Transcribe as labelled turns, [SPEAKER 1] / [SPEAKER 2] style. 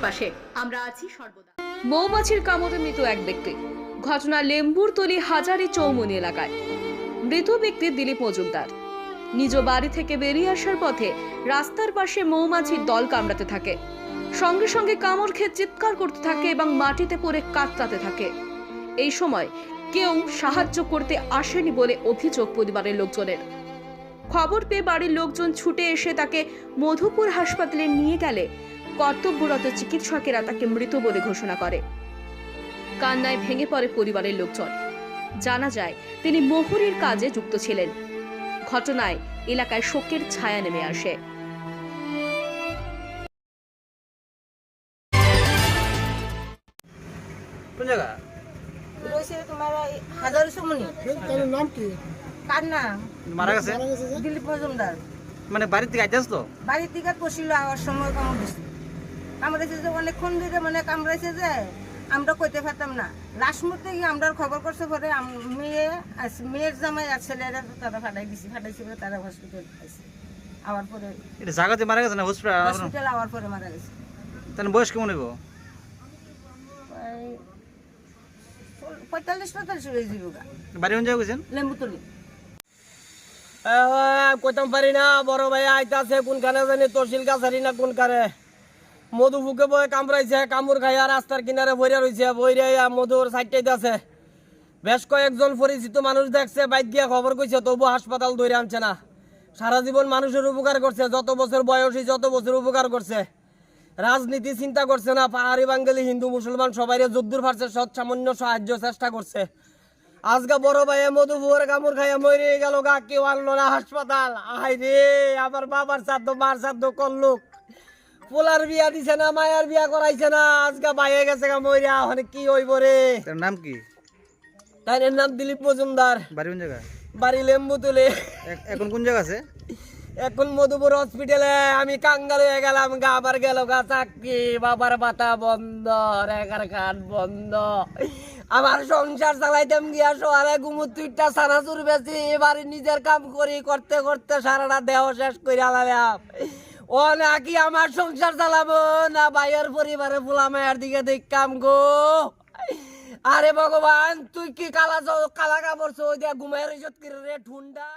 [SPEAKER 1] পাশে আমরা আছি সর্বদা।
[SPEAKER 2] মৌমাছির কামড়ে মৃত এক ব্যক্তি। ঘটনা লেম্বুরতলি হাজারি চৌমনি এলাকায়। মৃত ব্যক্তি দিলীপ মজুমদার। নিজ বাড়ি থেকে বেরিয়ে আসার পথে রাস্তার পাশে মৌমাছির দল কামড়াতে থাকে। সঙ্গে সঙ্গে কামড় খেয়ে চিৎকার করতে থাকে এবং মাটিতে পড়ে কাতরাতে থাকে। এই সময় কেউ সাহায্য করতে আসেনি বলে অভিযোগ পরিবারের লোকজনের। খবর পেয়ে বাড়ির লোকজন ছুটে এসে তাকে মধুপুর হাসপাতালে নিয়ে গেলে কর্তব্যরত চিকিৎসকেরা তাকে মৃত বলে ঘোষণা করে। কান্নায় ভেঙে পড়ে পরিবারের লোকজন। জানা যায় তিনি মোহরির কাজে যুক্ত ছিলেন। ঘটনায় এলাকায় শোকের ছায়া নেমে আসে।
[SPEAKER 3] কোন জায়গা
[SPEAKER 4] রয়েছে তোমার হাজারি সুমনি।
[SPEAKER 5] তার নাম কি?
[SPEAKER 4] কান্না
[SPEAKER 3] মারা গেছে?
[SPEAKER 4] দিলীপ মজুমদার।
[SPEAKER 3] মানে বাড়ির থেকে আইতে আসতো?
[SPEAKER 4] বাড়ির থেকে পশিল আওয়ার সময় কামড়েছে যে অনেকক্ষণ ধরে মানে কামড়াইছে যে আমরা কইতে পারতাম না। লাস্ট মুহূর্তে গিয়ে আমরা খবর করছে পরে মেয়ের জামাই আর ছেলেরা তারা ফাটাইছিল তারা হসপিটাল পাইছে। আওয়ার পরে
[SPEAKER 3] এটা জায়গাতে মারা গেছে না
[SPEAKER 4] হসপিটাল আওয়ার পরে মারা গেছে।
[SPEAKER 3] তাহলে বয়স কেমন হইব?
[SPEAKER 4] 45-45 হয়ে যাবে।
[SPEAKER 3] বাড়ি কোন জায়গা গেছেন?
[SPEAKER 4] লেম্বুতলি।
[SPEAKER 5] কইতাম পারি না, বড় ভাই আইতাছে কোনখানে জানি তহসিল কাছারি না কোনখানে। মধু ফুকে বয়ে কামড়াইছে, কামড় খাইয়া রাস্তার কিনারে বইরা রইছে, বইরে মধুর সাইডটাইতে আছে। বেশ কয়েকজন পরিচিত মানুষ দেখছে, বাইক গিয়া খবর কইছে, তবু হাসপাতাল ধরে আনছে না। সারা জীবন মানুষের উপকার করছে, যত বছর বয়সী যত বছর উপকার করছে। রাজনীতি চিন্তা করছে না, পাহাড়ি বাঙালি হিন্দু মুসলমান সবাই যদ্দূর পারছে সৎ সামান্য সাহায্য চেষ্টা করছে। আজকে বড় ভাই মধুপুর কামড় খাইয়া মরে গেল গা, কেউ আনলো না হাসপাতাল। আই রে আমার বাবার শ্রাদ্ধ মার শ্রাদ্ধ করলুক, পোলার বিয়া দিছে না, মায়ের বিয়া করাইছে না, আজকে বাইরে গেছে গা মরিয়া। অনেক কি হইব রে?
[SPEAKER 3] তার নাম কি?
[SPEAKER 5] তাই নাম দিলীপ মজুমদার।
[SPEAKER 3] বাড়ি কোন জায়গা?
[SPEAKER 5] বাড়ি লেম্বুতলি।
[SPEAKER 3] এখন কোন জায়গা আছে?
[SPEAKER 5] এখন মধুপুর হসপিটালে। আমি কাঙ্গাল হয়ে গেলাম গা, আবার গেল গা চাকরি, বাবার পাতা বন্ধ, রেখার খাট বন্ধ। আমার সংসার চালাইতাম গিয়া সোয়ারে গুমুতুইটা সানাচুর বেশি, এবারে নিজের কাম করি করতে করতে সারাটা দেহ শেষ করে আলাম। ও নাকি আমার সংসার চালাবো না ভাইয়ের পরিবারে ফুলামায়ের দিকে দেখ কাম গো। আরে ভগবান, তুই কি কালা কাপড় ওই দিয়া ঘুমাই রইছত কি রে ঠুন্ডা।